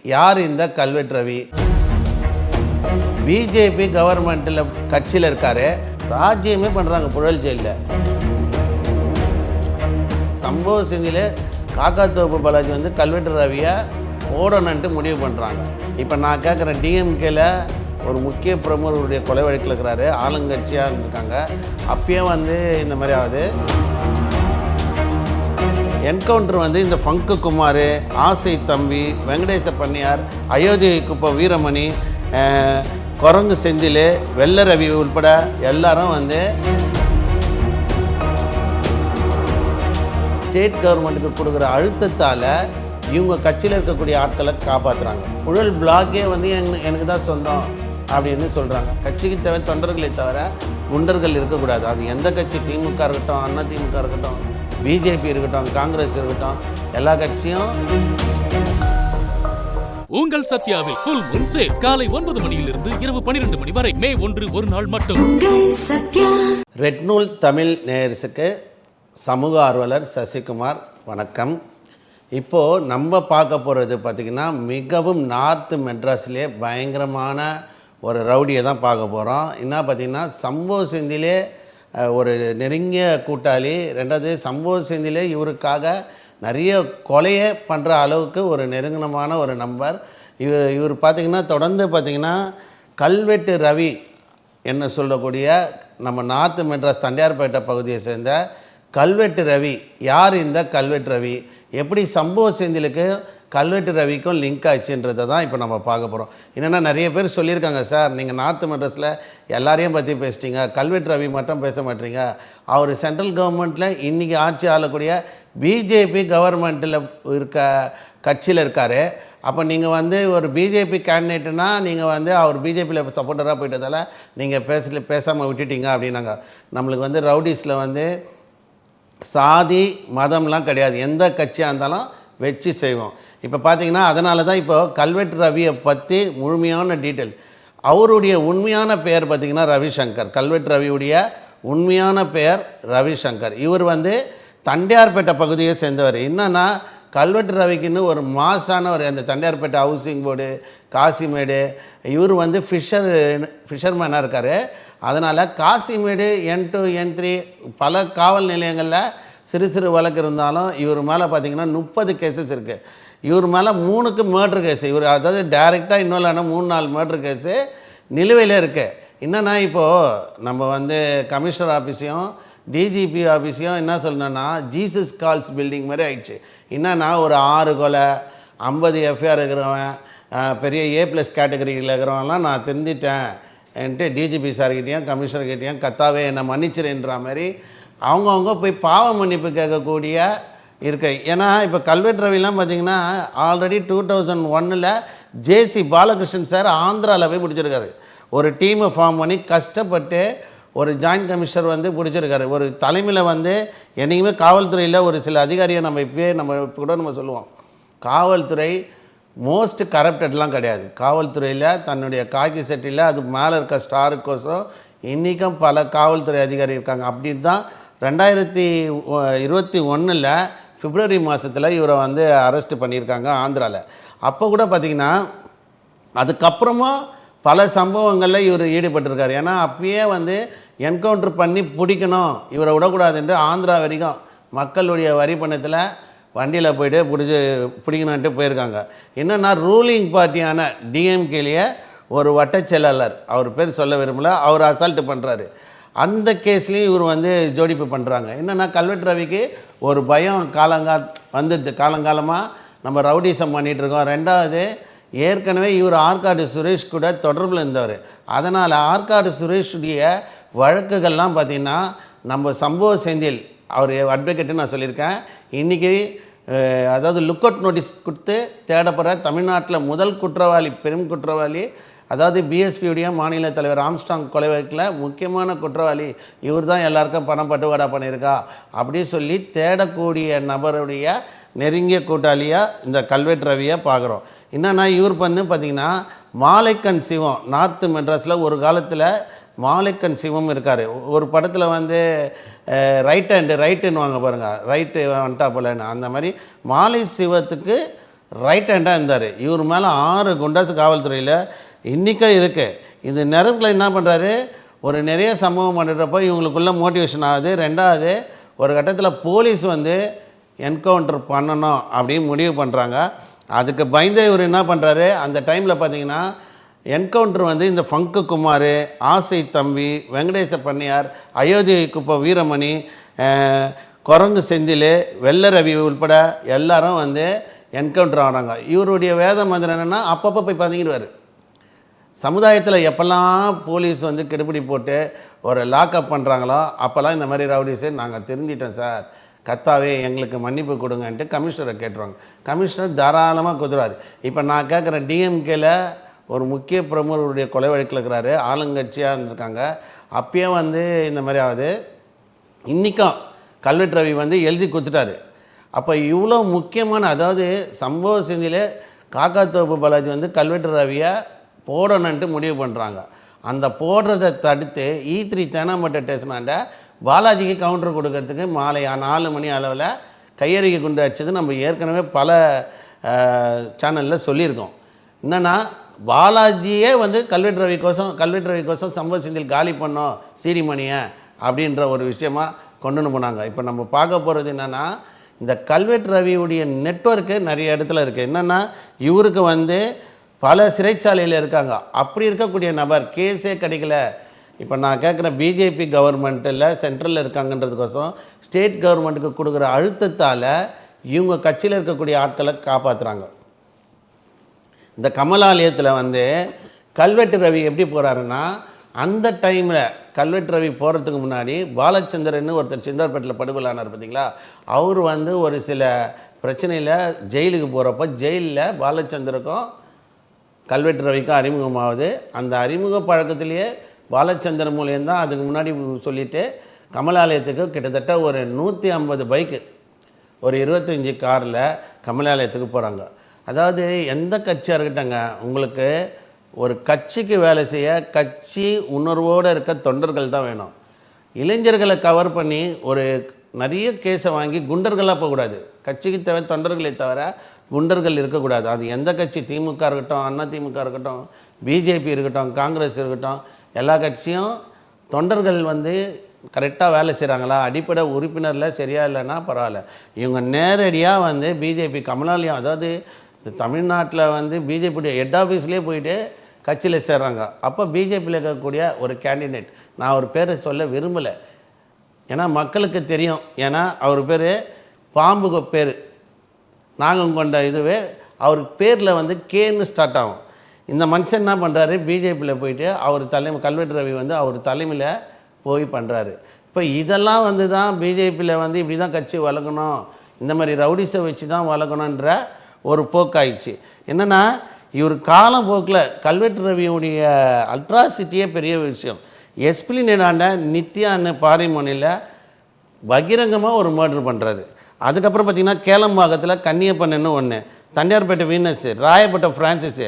யார் இந்த கல்வெட்டு ரவி? பிஜேபி கவர்மெண்ட்டில் கட்சியில் இருக்காரு, ராஜ்யமே பண்ணுறாங்க புழல் ஜெயிலில். சம்பவ செந்தில் காக்காத்தோப்பு பாலாஜி வந்து கல்வெட்டு ரவியை போடணுன்ட்டு முடிவு பண்ணுறாங்க. இப்போ நான் கேட்குறேன், டிஎம்கேல ஒரு முக்கிய பிரமுகருடைய கொலை வழக்கில் இருக்கிறாரு, ஆளுங்கட்சியாக இருந்திருக்காங்க. அப்பயே வந்து இந்த மாதிரி ஆகுது. என்கவுண்டர் வந்து இந்த ஃபங்கு குமார், ஆசை தம்பி, வெங்கடேச பண்ணியார், அயோத்தி குப்ப வீரமணி, குரங்கு செந்தில், வெள்ள ரவி உட்பட எல்லாரும் வந்து ஸ்டேட் கவர்மெண்ட்டுக்கு கொடுக்குற அழுத்தத்தால் இவங்க கட்சியில் இருக்கக்கூடிய ஆட்களை காப்பாற்றுறாங்க. புழல் பிளாக்கே வந்து எனக்கு தான் சொந்தம் அப்படின்னு சொல்கிறாங்க. கட்சிக்கு தேவை தொண்டர்களை தவிர குண்டர்கள் இருக்கக்கூடாது. அது எந்த கட்சி, திமுக இருக்கட்டும், அண்ணா திமுக இருக்கட்டும், பிஜேபி இருக்கட்டும், காங்கிரஸ் இருக்கட்டும், எல்லா கட்சியும். உங்கள் சத்யாவில் ஃபுல் மூன் சேல் காலை 9 மணியிலிருந்து இரவு 12 மணி வரை. மே 1 ஒரு நாள் மட்டும். ரெட் நூல் தமிழ் நேயர்ஸுக்கு சமூக ஆர்வலர் சசிகுமார் வணக்கம். இப்போது நம்ம பார்க்க போகிறது பார்த்திங்கன்னா, மிகவும் நார்த்து மெட்ராஸ்லேயே பயங்கரமான ஒரு ரவுடியை தான் பார்க்க போகிறோம். என்ன பார்த்திங்கன்னா, சம்பவ செந்திலே ஒரு நெருங்கிய கூட்டாளி, ரெண்டாவது சம்பவ செந்திலே இவருக்காக நிறைய கொலையை பண்ணுற அளவுக்கு ஒரு நெருங்கினமான ஒரு நம்பர். இவர் பார்த்திங்கன்னா தொடர்ந்து பார்த்திங்கன்னா கல்வெட்டு ரவி என்ன சொல்லக்கூடிய நம்ம நார்த்து மெட்ராஸ் தண்டையார்பேட்டை பகுதியை சேர்ந்த கல்வெட்டு ரவி. யார் இந்த கல்வெட்டு ரவி? எப்படி சம்பவ செந்திலுக்கு கல்வெட்டு ரவிக்கும் லிங்க் ஆச்சுன்றதை தான் இப்போ நம்ம பார்க்க போகிறோம். என்னென்னா, நிறைய பேர் சொல்லியிருக்காங்க, சார் நீங்கள் நார்த்து மெட்ராஸில் எல்லாரையும் பற்றி பேசிட்டீங்க, கல்வெட்டு ரவி மட்டும் பேச மாட்டீங்க. அவர் சென்ட்ரல் கவர்மெண்ட்டில் இன்றைக்கி ஆட்சி ஆளக்கூடிய பிஜேபி கவர்மெண்ட்டில் இருக்க கட்சியில் இருக்கார். அப்போ நீங்கள் வந்து ஒரு பிஜேபி கேண்டிடேட்டுனா நீங்கள் வந்து அவர் பிஜேபியில் சப்போர்ட்டராக போயிட்டதால் நீங்கள் பேசாமல் விட்டுட்டீங்க அப்படின்னாங்க. நம்மளுக்கு வந்து ரவுடிஸில் வந்து சாதி மதம்லாம் கிடையாது, எந்த கட்சியாக இருந்தாலும் வச்சு செய்வோம். இப்போ பார்த்தீங்கன்னா, அதனால தான் இப்போது கல்வெட்டு ரவியை பற்றி முழுமையான டீட்டெயில். அவருடைய உண்மையான பெயர் பார்த்திங்கன்னா ரவிசங்கர். கல்வெட்டு ரவியுடைய உண்மையான பெயர் ரவிசங்கர். இவர் வந்து தண்டையார்பேட்டை பகுதியை சேர்ந்தவர். என்னென்னா, கல்வெட்டு ரவிக்குன்னு ஒரு மாசான ஒரு அந்த தண்டையார்பேட்டை ஹவுசிங் போர்டு, காசிமேடு, இவர் வந்து ஃபிஷர்மேனாக இருக்கார். அதனால் காசிமேடு, N2, N3 பல காவல் நிலையங்களில் சிறு சிறு வழக்கு இருந்தாலும் இவர் மேலே பார்த்திங்கன்னா 30 கேசஸ் இருக்குது. இவர் மேலே 3க்கு மர்டர் கேஸு. இவர் அதாவது டைரெக்டாக இன்னொரு 3-4 மர்டர் கேஸு நிலுவையில் இருக்குது. என்னென்னா, இப்போது நம்ம வந்து கமிஷனர் ஆஃபீஸையும் டிஜிபி ஆஃபீஸையும் என்ன சொல்லணுன்னா, ஜீசஸ் கால்ஸ் பில்டிங் மாதிரி ஆயிடுச்சு. என்னென்னா, ஒரு 6 கொலை, 50 எஃப்ஐஆர் இருக்கிறவன், பெரிய A+ கேட்டகரியில் இருக்கிறவங்கலாம் நான் திருந்திட்டேன் என்ட்டு டிஜிபி சார்கிட்டையும் கமிஷனர்கிட்டையும் கத்தாவே என்னை மன்னிச்சிருன்ற மாதிரி அவங்கவுங்க போய் பாவ மன்னிப்பு கேட்கக்கூடிய இருக்கு. ஏன்னா இப்போ கல்வெட்டு ரவிலாம் பார்த்திங்கன்னா ஆல்ரெடி 2001 ஜேசி பாலகிருஷ்ணன் சார் ஆந்திராவில் போய் பிடிச்சிருக்காரு. ஒரு டீமை ஃபார்ம் பண்ணி கஷ்டப்பட்டு ஒரு ஜாயின்ட் கமிஷனர் வந்து பிடிச்சிருக்காரு. ஒரு தலைமையில் வந்து என்றைக்குமே காவல்துறையில் ஒரு சில அதிகாரியை நம்ம கூட நம்ம சொல்லுவோம், காவல்துறை மோஸ்ட் கரப்டட்லாம் கிடையாது. காவல்துறையில் தன்னுடைய காக்கி செட்டில் அது மேலே இருக்க ஸ்டாருக்கோசம் இன்றைக்கும் பல காவல்துறை அதிகாரி இருக்காங்க. அப்படி தான் 2021 பிப்ரவரி மாதத்தில் இவரை வந்து அரெஸ்ட் பண்ணியிருக்காங்க ஆந்திராவில். அப்போ கூட பார்த்திங்கன்னா அதுக்கப்புறமா பல சம்பவங்களில் இவர் ஈடுபட்டிருக்கார். ஏன்னா அப்பயே வந்து என்கவுண்டர் பண்ணி பிடிக்கணும், இவரை விடக்கூடாதுன்ட்டு ஆந்திரா வரைக்கும் மக்களுடைய வரி பணத்தில் வண்டியில் போய்ட்டு பிடிக்கணுன்ட்டு போயிருக்காங்க. என்னென்னா, ரூலிங் பார்ட்டியான டிஎம்கேலேயே ஒரு வட்டச் செயலாளர், அவர் பேர் சொல்ல விரும்பல, அவர் அசால்ட்டு பண்ணுறாரு. அந்த கேஸ்லேயும் இவர் வந்து ஜோடிப்பு பண்ணுறாங்க. என்னென்னா, கல்வெட்டு ரவிக்கு ஒரு பயம் வந்துடுது. காலங்காலமாக நம்ம ரவுடிசம் பண்ணிகிட்ருக்கோம். ரெண்டாவது, ஏற்கனவே இவர் ஆற்காடு சுரேஷ் கூட தொடர்பில் இருந்தவர். அதனால் ஆற்காடு சுரேஷுடைய வழக்குகள்லாம் பார்த்திங்கன்னா நம்ம சம்பவ செந்தில் அவர் அட்வொகேட்டு நான் சொல்லியிருக்கேன். இன்றைக்கி அதாவது லுக் அவுட் நோட்டீஸ் கொடுத்து தேடப்படுற தமிழ்நாட்டில் முதல் குற்றவாளி, பெரும் குற்றவாளி, அதாவது பிஎஸ்பியுடைய மாநில தலைவர் ஆம்ஸ்ட்ராங் கொலை வழக்கில் முக்கியமான குற்றவாளி இவர் தான், எல்லாருக்கும் பணம் பட்டுவாடா பண்ணியிருக்கா அப்படி சொல்லி தேடக்கூடிய நபருடைய நெருங்கிய கூட்டாளியாக இந்த கல்வெட்டு ரவியை பார்க்குறோம். என்னென்னா, இவர் பார்த்திங்கன்னா மாலைக்கண் சிவம், நார்த்து மெட்ராஸில் ஒரு காலத்தில் மாலைக்கண் சிவம் இருக்கார். ஒரு படத்தில் வந்து ரைட்டுன்னு வாங்க பாருங்கள், ரைட்டு வந்துட்டா போலன்னு, அந்த மாதிரி மாலை சிவத்துக்கு ரைட் ஹேண்டாக இருந்தார். இவர் மேலே 6 குண்டாசு காவல்துறையில் இன்றைக்கும் இருக்குது. இந்த நேரத்தில் என்ன பண்ணுறாரு, ஒரு நிறைய சம்பவம் பண்ணுறப்போ இவங்களுக்குள்ள மோட்டிவேஷன் ஆகுது. ரெண்டாவது ஒரு கட்டத்தில் போலீஸ் வந்து என்கவுண்டர் பண்ணணும் அப்படின்னு முடிவு பண்ணுறாங்க. அதுக்கு பயந்த இவர் என்ன பண்ணுறாரு, அந்த டைமில் பார்த்தீங்கன்னா என்கவுண்டர் வந்து இந்த ஃபங்கு குமார், ஆசை தம்பி, வெங்கடேச பண்ணையார், அயோத்தி குப்பம் வீரமணி, குரங்கு செந்தில், வெள்ள ரவி உள்பட எல்லாரும் வந்து என்கவுண்டர் ஆகிறாங்க. இவருடைய வேத மந்திரம் என்னென்னா அப்பப்போ போய் பதுங்கிடுவார். சமுதாயத்தில் எப்போல்லாம் போலீஸ் வந்து கெடுபிடி போட்டு ஒரு லாக்அப் பண்ணுறாங்களோ அப்போல்லாம் இந்த மாதிரி ரவுடிஸு நாங்கள் தெரிஞ்சிட்டோம் சார், கத்தாவே எங்களுக்கு மன்னிப்பு கொடுங்கன்ட்டு கமிஷனரை கேட்டுருவாங்க. கமிஷனர் தாராளமாக குதிராரு. இப்போ நான் கேட்குற டிஎம்கேல ஒரு முக்கிய பிரமுகருடைய கொலை வழக்கில் இருக்கிறாரு, ஆளுங்கட்சியாக இருக்காங்க. அப்பயே வந்து இந்த மாதிரி ஆகுது. இன்றைக்கும் கல்வெட்டு ரவி வந்து எழுதி கொடுத்துட்டாரு. அப்போ இவ்வளோ முக்கியமான, அதாவது சம்பவ செந்தில் காக்காத்தோப்பு பாலாஜி வந்து கல்வெட்டு ரவியை போடணுன்ட்டு முடிவு பண்ணுறாங்க. அந்த போடுறதை தடுத்து E3 தேனாம்பேட்டை ஸ்டேஷனாண்ட பாலாஜிக்கு கவுண்டர் கொடுக்கறதுக்கு மாலை 4 மணி அளவில் கையெறிக்கை குண்டு அடிச்சது நம்ம ஏற்கனவே பல சேனலில் சொல்லியிருக்கோம். என்னென்னா பாலாஜியே வந்து கல்வெட்டு ரவி கோசம் சம்பவ செந்தில் காலி பண்ணோம் சீடிமணியை அப்படின்ற ஒரு விஷயமாக கொண்டுன்னு போனாங்க. இப்போ நம்ம பார்க்க போகிறது என்னென்னா, இந்த கல்வெட்டு ரவியுடைய நெட்வொர்க்கு நிறைய இடத்துல இருக்குது. என்னென்னா இவருக்கு வந்து பல சிறைச்சாலையில் இருக்காங்க. அப்படி இருக்கக்கூடிய நபர் கேஸே கிடைக்கல. இப்போ நான் கேட்குற பிஜேபி கவர்மெண்ட்டில் சென்ட்ரலில் இருக்காங்கன்றதுக்கோசம் ஸ்டேட் கவர்மெண்ட்டுக்கு கொடுக்குற அழுத்தத்தால் இவங்க கட்சியில் இருக்கக்கூடிய ஆட்களை காப்பாற்றுறாங்க. இந்த கமலாலயத்தில் வந்து கல்வெட்டு ரவி எப்படி போகிறாருன்னா, அந்த டைமில் கல்வெட்டு ரவி போகிறதுக்கு முன்னாடி பாலச்சந்திரன் ஒருத்தர் சிந்தார்பேட்டில் படுகொலானார் பார்த்தீங்களா, அவர் வந்து ஒரு சில பிரச்சனையில் ஜெயிலுக்கு போகிறப்போ ஜெயிலில் பாலச்சந்திரக்கும் கல்வெட்டு ரவிக்கும் அறிமுகமாகுது. அந்த அறிமுக பழக்கத்திலேயே பாலச்சந்திரன் மூலியம்தான் அதுக்கு முன்னாடி சொல்லிவிட்டு கமலாலயத்துக்கு கிட்டத்தட்ட ஒரு 150 பைக்கு, ஒரு 25 காரில் கமலாலயத்துக்கு போகிறாங்க. அதாவது எந்த கட்சியாக இருக்கட்டங்க, உங்களுக்கு ஒரு கட்சிக்கு வேலை செய்ய கட்சி உணர்வோடு இருக்க தொண்டர்கள் தான் வேணும். இளைஞர்களை கவர் பண்ணி ஒரு நிறைய கேஸை வாங்கி குண்டர்களாக போகக்கூடாது. கட்சிக்கு தேவை தொண்டர்களை தவிர குண்டர்கள் இருக்கக்கூடாது. அது எந்த கட்சி, திமுக இருக்கட்டும், அண்ணா திமுக இருக்கட்டும், பிஜேபி இருக்கட்டும், காங்கிரஸ் இருக்கட்டும், எல்லா கட்சியும் தொண்டர்கள் வந்து கரெக்டாக வேலை செய்கிறாங்களா, அடிப்படை உறுப்பினரில் சரியா இல்லைன்னா பரவாயில்ல. இவங்க நேரடியாக வந்து பிஜேபி கமலாலயம், அதாவது தமிழ்நாட்டில் வந்து பிஜேபியுடைய ஹெட் ஆஃபீஸ்லேயே போயிட்டு கட்சியில் சேர்றாங்க. அப்போ பிஜேபியில் இருக்கக்கூடிய ஒரு கேண்டிடேட், நான் அவர் பேரை சொல்ல விரும்பலை, ஏன்னா மக்களுக்கு தெரியும். ஏன்னா அவர் பேர் பாம்புக்கு பேர் நாகம் கொண்ட இதுவே அவர் பேரில் வந்து கேன்னு ஸ்டார்ட் ஆகும். இந்த மனுஷன் என்ன பண்ணுறாரு, பிஜேபியில் போயிட்டு அவர் கல்வெட்டு ரவி வந்து அவர் தலைமையில் போய் பண்ணுறாரு. இப்போ இதெல்லாம் வந்து தான் பிஜேபியில் வந்து இப்படி தான் கட்சி வளர்க்கணும், இந்த மாதிரி ரவுடிஸை வச்சு தான் வளர்க்கணுன்ற ஒரு போக்காயிடுச்சு. என்னென்னா இவர் காலப்போக்கில் கல்வெட்டு ரவியுடைய அல்ட்ராசிட்டியே பெரிய விஷயம். எஸ்பிளினேடாண்ட நித்யான்னு பாரிமொழியில் பகிரங்கமாக ஒரு மர்டர் பண்ணுறாரு. அதுக்கப்புறம் பார்த்திங்கன்னா கேளம்பாக்கத்தில் கன்னியப்பன்னு ஒன்று, தண்டையார்பேட்டை வீனஸு, ராயப்பேட்டை ஃப்ரான்சிஸு,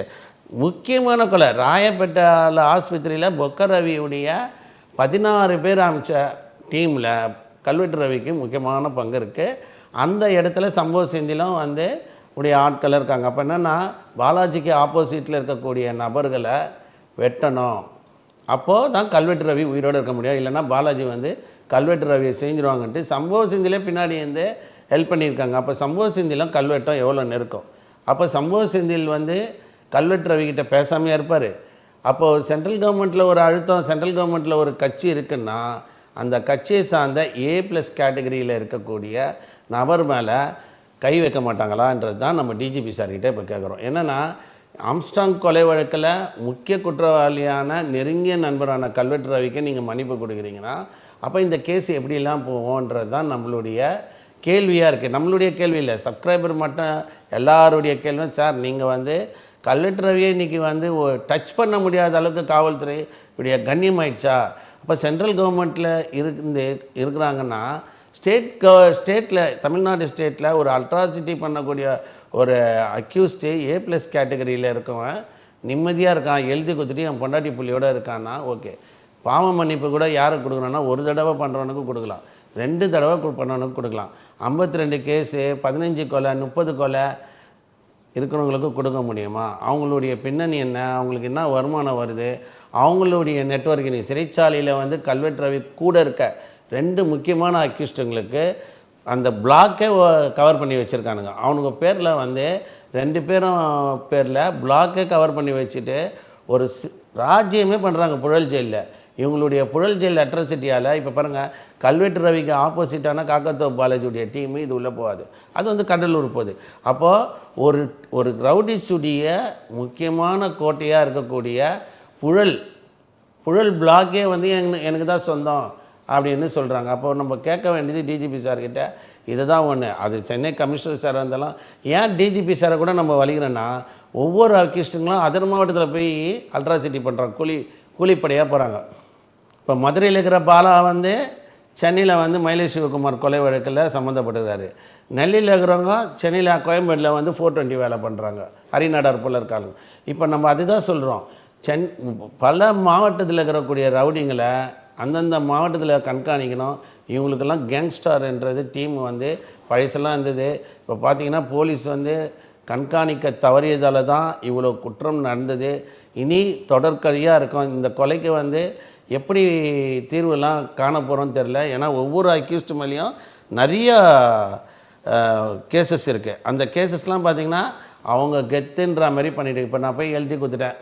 முக்கியமான கொலை ராயப்பேட்டையில் ஆஸ்பத்திரியில் பொக்க ரவியுடைய 16 பேர் அமைச்ச டீமில் கல்வெட்டு ரவிக்கு முக்கியமான பங்கு இருக்குது. அந்த இடத்துல சம்பவ செந்திலும் வந்து உடைய ஆட்கள் இருக்காங்க. அப்போ என்னென்னா பாலாஜிக்கு ஆப்போசிட்டில் இருக்கக்கூடிய நபர்களை வெட்டணும், அப்போது தான் கல்வெட்டு ரவி உயிரோடு இருக்க முடியும். இல்லைன்னா பாலாஜி வந்து கல்வெட்டு ரவியை செஞ்சுருவாங்கன்ட்டு சம்பவ செந்திலே பின்னாடி வந்து ஹெல்ப் பண்ணியிருக்காங்க. அப்போ சம்பவ செந்திலும் கல்வெட்டும் எவ்வளோ நெருக்கம். அப்போ சம்பவ செந்தில் வந்து கல்வெட்டு ரவிக்கிட்ட பேசாமையாக இருப்பார். அப்போது சென்ட்ரல் கவர்மெண்ட்டில் ஒரு அழுத்தம், சென்ட்ரல் கவர்மெண்ட்டில் ஒரு கட்சி இருக்குன்னா அந்த கட்சியை சார்ந்த A+ கேட்டகரியில் இருக்கக்கூடிய நபர் மேலே கை வைக்க மாட்டாங்களான்றது தான் நம்ம டிஜிபி சார்கிட்ட இப்போ கேட்குறோம். என்னென்னா ஆம்ஸ்ட்ராங் கொலை வழக்கில் முக்கிய குற்றவாளியான நெருங்கிய நண்பரான கல்வெட்டு ரவிக்கு நீங்கள் மன்னிப்பு கொடுக்குறீங்கன்னா அப்போ இந்த கேஸ் எப்படிலாம் போவோன்றது தான் நம்மளுடைய கேள்வியாக இருக்குது. நம்மளுடைய கேள்வி இல்லை, சப்ஸ்கிரைபர் மட்டும் எல்லாருடைய கேள்வி. சார் நீங்கள் வந்து கல்வெட்டு ரவியை இன்றைக்கி வந்து டச் பண்ண முடியாத அளவுக்கு காவல்துறை இப்படிய கண்ணியமாயிடுச்சா? அப்போ சென்ட்ரல் கவர்மெண்ட்டில் இருக்கிறாங்கன்னா ஸ்டேட்டில் தமிழ்நாடு ஸ்டேட்டில் ஒரு அல்ட்ராசிட்டி பண்ணக்கூடிய ஒரு அக்யூஸ்டு A+ கேட்டகரியில் இருக்கவன் நிம்மதியாக இருக்கான், எழுதி கொடுத்துட்டு என் பொண்டாட்டி புள்ளியோடு இருக்கான்னா ஓகே. பாவ மன்னிப்பு கூட யாருக்கு கொடுக்கணும்னா ஒரு தடவை பண்ணுறவனுக்கு கொடுக்கலாம், 2 தடவை பண்ணவனுக்கு கொடுக்கலாம். 52 கேஸு, 15 கொலை, 30 கொலை, இருக்கிறவங்களுக்கு கொடுக்க முடியுமா? அவங்களுடைய பின்னணி என்ன? அவங்களுக்கு என்ன வருமானம் வருது? அவங்களுடைய நெட்வொர்க்கிங் சிறைச்சாலையில் வந்து கல்வெட்டு ரவி கூட இருக்க 2 முக்கியமான அக்யூஸ்டுங்களுக்கு அந்த பிளாக்கே கவர் பண்ணி வச்சுருக்கானுங்க. அவனுங்க பேரில் வந்து 2 பேரும் பேரில் பிளாக்கே கவர் பண்ணி வச்சுட்டு ஒரு ராஜ்யமே பண்ணுறாங்க புழல் ஜெயிலில். இவங்களுடைய புழல் ஜெயில் அட்ராசிட்டியால் இப்போ பாருங்கள், கல்வெட்டு ரவிக்கு ஆப்போசிட்டான காக்கத்தோ பாலாஜியுடைய டீமு இது உள்ளே போகாது, அது வந்து கடலூர் போகுது. அப்போது ஒரு ரவுடிஸுடைய முக்கியமான கோட்டையாக இருக்கக்கூடிய புழல் பிளாக்கே வந்து எனக்கு தான் சொந்தம் அப்படின்னு சொல்கிறாங்க. அப்போது நம்ம கேட்க வேண்டியது டிஜிபி சார்கிட்ட இது தான் ஒன்று. அது சென்னை கமிஷனர் சார் இருந்தாலும் ஏன் டிஜிபி சாரை கூட நம்ம வலிக்கிறோன்னா, ஒவ்வொரு அக்யூஸ்டுங்களும் அதர் மாவட்டத்தில் போய் அல்ட்ராசிட்டி பண்ணுறாங்க, கூலிப்படையாக போகிறாங்க. இப்போ மதுரையில் இருக்கிற பாலா வந்து சென்னையில் வந்து மயிலை சிவகுமார் கொலை வழக்கில் சம்மந்தப்பட்டிருக்காரு. நெல்லியில் இருக்கிறவங்க சென்னையில் கோயம்பேட்டில் வந்து 420 வேலை பண்ணுறாங்க, ஹரிநாடார் போல் இருக்காங்க. இப்போ நம்ம அதுதான் சொல்கிறோம், பல மாவட்டத்தில் இருக்கக்கூடிய ரவுடிங்களை அந்தந்த மாவட்டத்தில் கண்காணிக்கணும். இவங்களுக்கெல்லாம் கேங்ஸ்டார்ன்றது டீம் வந்து பழசெல்லாம் இருந்தது. இப்போ பார்த்திங்கன்னா போலீஸ் வந்து கண்காணிக்க தவறியதால் தான் இவ்வளோ குற்றம் நடந்தது. இனி தொடர்கதையாக இருக்கும். இந்த கொலைக்கு வந்து எப்படி தீர்வுலாம் காண போகிறோன்னு தெரில. ஏன்னா ஒவ்வொரு அக்யூஸ்டு மேலேயும் நிறைய கேசஸ் இருக்குது. அந்த கேசஸ்லாம் பார்த்திங்கன்னா அவங்க கெத்துன்ற மாதிரி பண்ணிவிட்டு, இப்போ நான் போய் எழுதி கொடுத்துட்டேன்,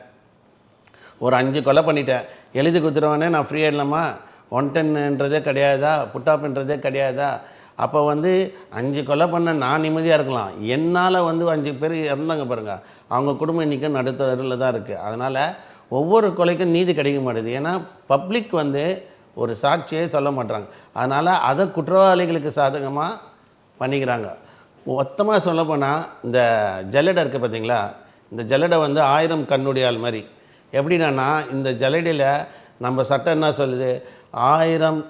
ஒரு 5 கொலை பண்ணிட்டேன், எழுதி கொடுத்துருவானே நான் ஃப்ரீ ஆகிடலாமா? 110ன்றதே கிடையாதா? புட்டாப்புன்றதே கிடையாதா? அப்போ வந்து 5 கொலை பண்ண நான் நிம்மதியாக இருக்கலாம். என்னால் வந்து 5 பேர் இறந்தாங்க பாருங்கள், அவங்க குடும்பம் இன்றைக்கும் நடுத்தரில் தான் இருக்குது. அதனால் ஒவ்வொரு கொலைக்கும் நீதி கிடைக்க மாட்டேது. ஏன்னா பப்ளிக் வந்து ஒரு சாட்சியே சொல்ல மாட்டாங்க. அதனால் அதை குற்றவாளிகளுக்கு சாதகமாக பண்ணிக்கிறாங்க. மொத்தமாக சொல்லப்போனால் இந்த ஜல்லடை இருக்குது பார்த்திங்களா, இந்த ஜல்லடை வந்து 1000 கண்ணுடையாள் மாதிரி. எப்படின்னா இந்த ஜல்லடையில் நம்ம சட்டம் என்ன சொல்லுது, 1000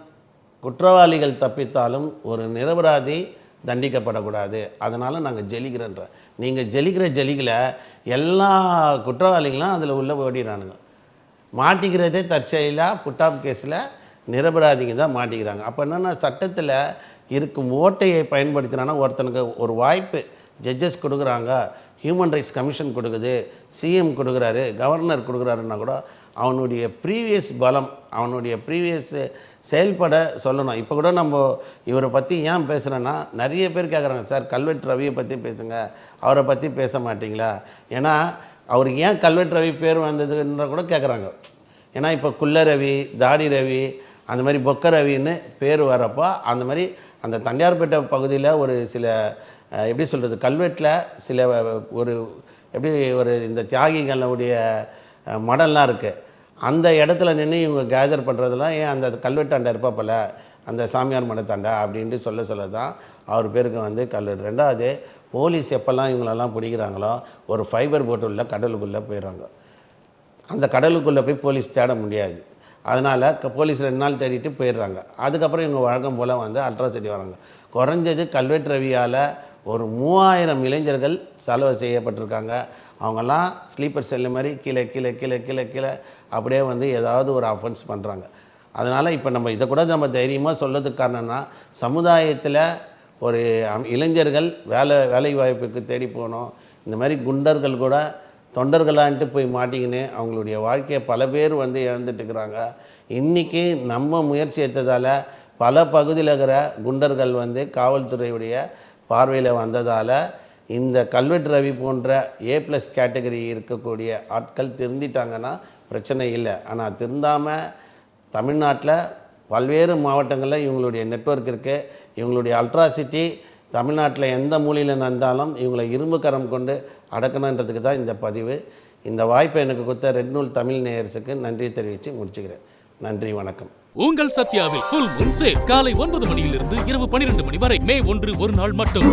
குற்றவாளிகள் தப்பித்தாலும் ஒரு நிரபராதி தண்டிக்கப்படக்கூடாது. அதனால் நாங்கள் ஜெலிக்கிறோன்ற, நீங்கள் ஜெலிக்கிற ஜெலிகளை எல்லா குற்றவாளிகளும் அதில் உள்ளே ஓடிடுறானுங்க. மாட்டிக்கிறதே தற்செயலாக புட்டாப் கேஸில் நிரபராதிங்க தான் மாட்டிக்கிறாங்க. அப்போ என்னென்னா சட்டத்தில் இருக்கும் ஓட்டையை பயன்படுத்தினான்னா ஒருத்தனுக்கு ஒரு வாய்ப்பு ஜட்ஜஸ் கொடுக்குறாங்க, ஹியூமன் ரைட்ஸ் கமிஷன் கொடுக்குது, சிஎம் கொடுக்குறாரு, கவர்னர் கொடுக்குறாருன்னா கூட அவனுடைய ப்ரீவியஸ் பலம், அவனுடைய ப்ரீவியஸ் செயல்பட சொல்லணும். இப்போ கூட நம்ம இவரை பற்றி ஏன் பேசுகிறேன்னா, நிறைய பேர் கேட்குறாங்க, சார் கல்வெட்டு ரவியை பற்றி பேசுங்க, அவரை பற்றி பேச மாட்டிங்களா? ஏன்னா அவருக்கு ஏன் கல்வெட்டு ரவி பேர் வந்ததுன்ற கூட கேட்குறாங்க. ஏன்னா இப்போ குள்ள ரவி, தாடி ரவி, அந்த மாதிரி பொக்க ரவின்னு பேர் வரப்போ அந்த மாதிரி அந்த தண்டையார்பேட்டை பகுதியில் ஒரு சில எப்படி சொல்கிறது, கல்வெட்டில் சில எப்படி இந்த தியாகிகளுடைய மடல்லாம் இருக்குது, அந்த இடத்துல நின்று இவங்க கேதர் பண்ணுறதுலாம் ஏன் அந்த கல்வெட்டாண்டை இருப்பாப்பில் அந்த சாமியார் மடத்தாண்டா அப்படின்ட்டு சொல்ல தான் அவர் பேருக்கு வந்து கல்வெட்டு. 2வது, போலீஸ் எப்போல்லாம் இவங்களெல்லாம் பிடிக்கிறாங்களோ ஒரு ஃபைபர் போட்டு உள்ள கடலுக்குள்ளே போயிடுறாங்க. அந்த கடலுக்குள்ளே போய் போலீஸ் தேட முடியாது. அதனால் போலீஸ் 2 நாள் தேடிட்டு போயிடுறாங்க. அதுக்கப்புறம் இவங்க வழக்கம் போல் வந்து அல்ட்ராசிட்டி வராங்க. குறைஞ்சது கல்வெட்டு ரவியால் ஒரு 3000 இளைஞர்கள் செலவு செய்யப்பட்டிருக்காங்க. அவங்கெல்லாம் ஸ்லீப்பர் செல்லு மாதிரி கீழே கீழே கீழே கீழே கீழே அப்படியே வந்து ஏதாவது ஒரு அஃபென்ஸ் பண்ணுறாங்க. அதனால் இப்போ நம்ம இதை கூட நம்ம தைரியமாக சொல்கிறதுக்கு காரணம்னா, சமுதாயத்தில் ஒரு இளைஞர்கள் வேலை வாய்ப்புக்கு தேடி போகணும். இந்த மாதிரி குண்டர்கள் கூட தொண்டர்களான்ட்டு போய் மாட்டிக்கின்னு அவங்களுடைய வாழ்க்கையை பல பேர் வந்து இழந்துட்டுருக்குறாங்க. இன்றைக்கி நம்ம முயற்சி எடுத்ததால் பல பகுதியில் இருக்கிற குண்டர்கள் வந்து காவல்துறையுடைய பார்வையில் வந்ததால் இந்த கல்வெட்டு ரவி போன்ற A+ கேட்டகரி இருக்கக்கூடிய ஆட்கள் திருந்திட்டாங்கன்னா பிரச்சனை இல்லை. ஆனால் திருந்தாமல் தமிழ்நாட்டில் பல்வேறு மாவட்டங்களில் இவங்களுடைய நெட்வொர்க் இருக்குது. இவங்களுடைய அல்ட்ராசிட்டி தமிழ்நாட்டில் எந்த மூலையில் நடந்தாலும் இவங்களை இரும்பு கரம் கொண்டு அடக்கணுன்றதுக்கு தான் இந்த பதிவு. இந்த வாய்ப்பை எனக்கு கொடுத்த ரெட் நூல் தமிழ் நேயர்ஸுக்கு நன்றி தெரிவித்து முடிச்சுக்கிறேன். நன்றி, வணக்கம். உங்கள் சத்யாவில் ஃபுல் மூன் சேல் காலை 9 மணியிலிருந்து இரவு 12 மணி வரை மே 1 ஒரு நாள் மட்டும்.